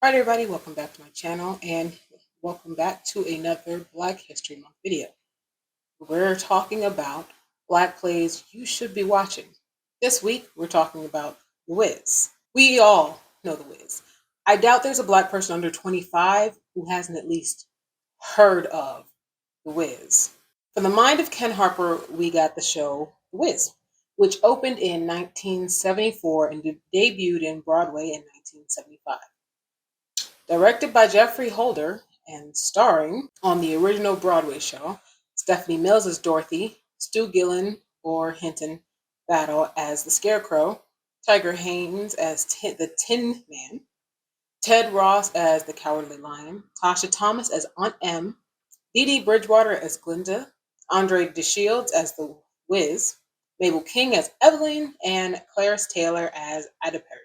Alright everybody, welcome back to my channel and welcome back to another Black History Month video. We're talking about Black plays you should be watching. This week we're talking about The Wiz. We all know The Wiz. I doubt there's a Black person under 25 who hasn't at least heard of The Wiz. From the mind of Ken Harper, we got the show The Wiz, which opened in 1974 and debuted in Broadway in 1975. Directed by Jeffrey Holder and starring on the original Broadway show, Stephanie Mills as Dorothy, Stu Gillen or Hinton Battle as the Scarecrow, Tiger Haynes as the Tin Man, Ted Ross as the Cowardly Lion, Tasha Thomas as Aunt Em, Dee Dee Bridgewater as Glinda, Andre DeShields as the Wiz, Mabel King as Evelyn, and Clarence Taylor as Ada Perry.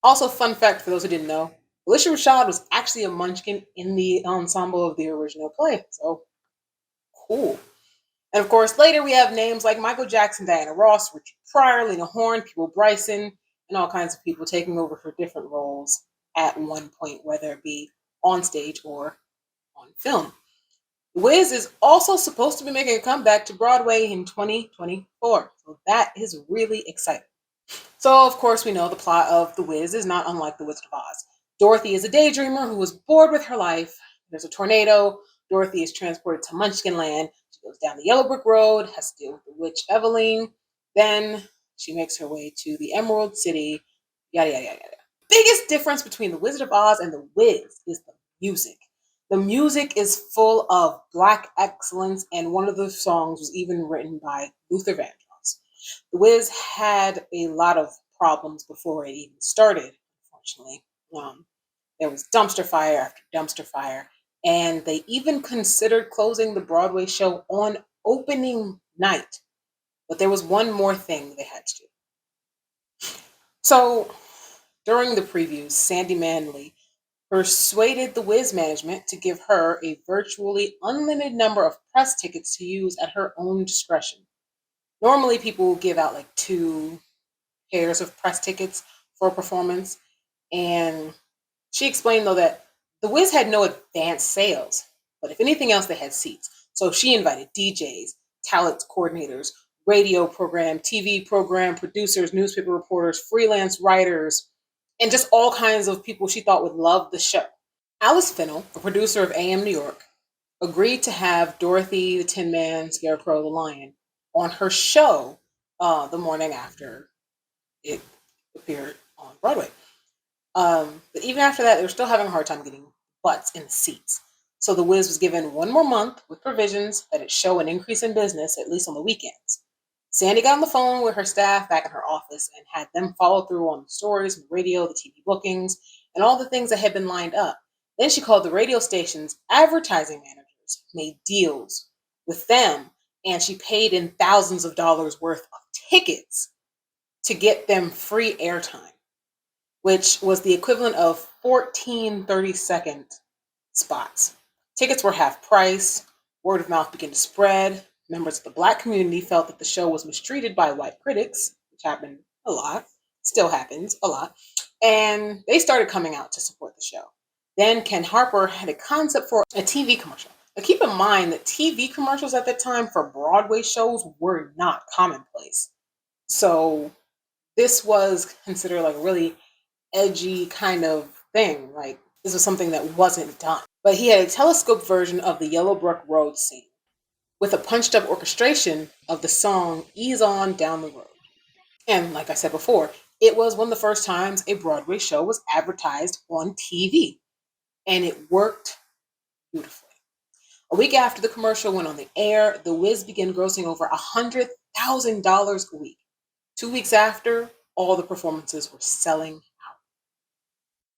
Also, fun fact for those who didn't know, Alicia Rashad was actually a Munchkin in the ensemble of the original play. So, cool. And of course, later we have names like Michael Jackson, Diana Ross, Richard Pryor, Lena Horne, People Bryson, and all kinds of people taking over for different roles at one point, whether it be on stage or on film. The Wiz is also supposed to be making a comeback to Broadway in 2024. So that is really exciting. So, of course, we know the plot of The Wiz is not unlike The Wizard of Oz. Dorothy is a daydreamer who was bored with her life. There's a tornado. Dorothy is transported to Munchkin Land. She goes down the yellow brick road, has to deal with the witch Evelyn. Then she makes her way to the Emerald City, yada, yada, yada, yada. Biggest difference between The Wizard of Oz and The Wiz is the music. The music is full of Black excellence, and one of the songs was even written by Luther Vandross. The Wiz had a lot of problems before it even started, unfortunately. There was dumpster fire after dumpster fire, and they even considered closing the Broadway show on opening night. But there was one more thing they had to do. So, during the previews, Sandy Manley persuaded the Wiz management to give her a virtually unlimited number of press tickets to use at her own discretion. Normally, people will give out like 2 pairs of press tickets for a performance, and she explained, though, that the Wiz had no advanced sales, but if anything else, they had seats. So she invited DJs, talent coordinators, radio program, TV program, producers, newspaper reporters, freelance writers, and just all kinds of people she thought would love the show. Alice Fennell, a producer of AM New York, agreed to have Dorothy, the Tin Man, Scarecrow, the Lion on her show the morning after it appeared on Broadway. But even after that, they were still having a hard time getting butts in the seats. So the Wiz was given 1 more month with provisions that it show an increase in business, at least on the weekends. Sandy got on the phone with her staff back in her office and had them follow through on the stories, the radio, the TV bookings, and all the things that had been lined up. Then she called the radio station's advertising managers, made deals with them, and she paid in thousands of dollars worth of tickets to get them free airtime, which was the equivalent of 14 30-second spots. Tickets were half price. Word of mouth began to spread. Members of the Black community felt that the show was mistreated by white critics, which happened a lot, still happens a lot, and they started coming out to support the show. Then Ken Harper had a concept for a TV commercial. Now keep in mind that TV commercials at that time for Broadway shows were not commonplace. So this was considered like a really edgy kind of thing. Like, this was something that wasn't done. But he had a telescope version of the Yellow Brick Road scene with a punched up orchestration of the song Ease On Down the Road. And like I said before, it was one of the first times a Broadway show was advertised on TV. And it worked beautifully. A week after the commercial went on the air, The Wiz began grossing over $100,000 a week. 2 weeks after, all the performances were selling out.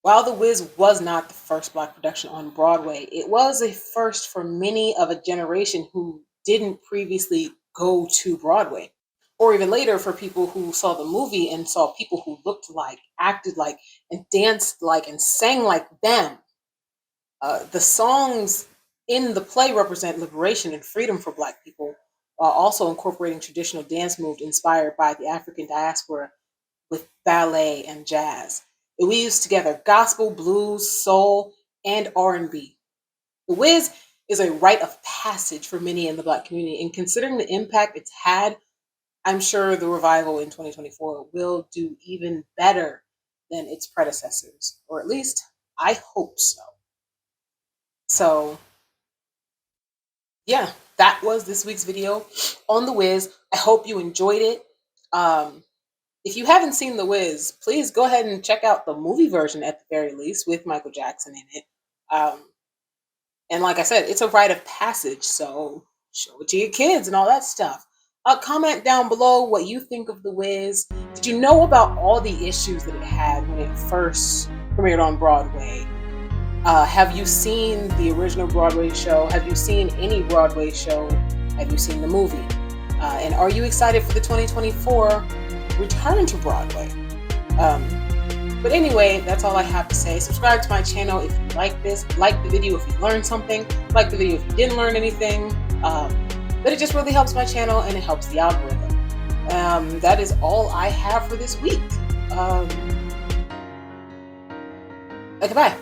While The Wiz was not the first Black production on Broadway, it was a first for many of a generation who didn't previously go to Broadway. Or even later for people who saw the movie and saw people who looked like, acted like, and danced like, and sang like them. The songs in the play represent liberation and freedom for Black people, while also incorporating traditional dance moves inspired by the African diaspora with ballet and jazz. It weaves together gospel, blues, soul, and R&B. The Wiz is a rite of passage for many in the Black community, and considering the impact it's had, I'm sure the revival in 2024 will do even better than its predecessors, or at least I hope so. So, yeah, that was this week's video on The Wiz. I hope you enjoyed it. If you haven't seen The Wiz, please go ahead and check out the movie version at the very least with Michael Jackson in it. And like I said, it's a rite of passage, so show it to your kids and all that stuff. Comment down below what you think of The Wiz. Did you know about all the issues that it had when it first premiered on Broadway? Have you seen the original Broadway show? Have you seen any Broadway show? Have you seen the movie? And are you excited for the 2024 return to Broadway? But anyway, that's all I have to say. Subscribe to my channel if you like this. Like the video if you learned something. Like the video if you didn't learn anything. But it just really helps my channel and it helps the algorithm. That is all I have for this week. Okay, bye.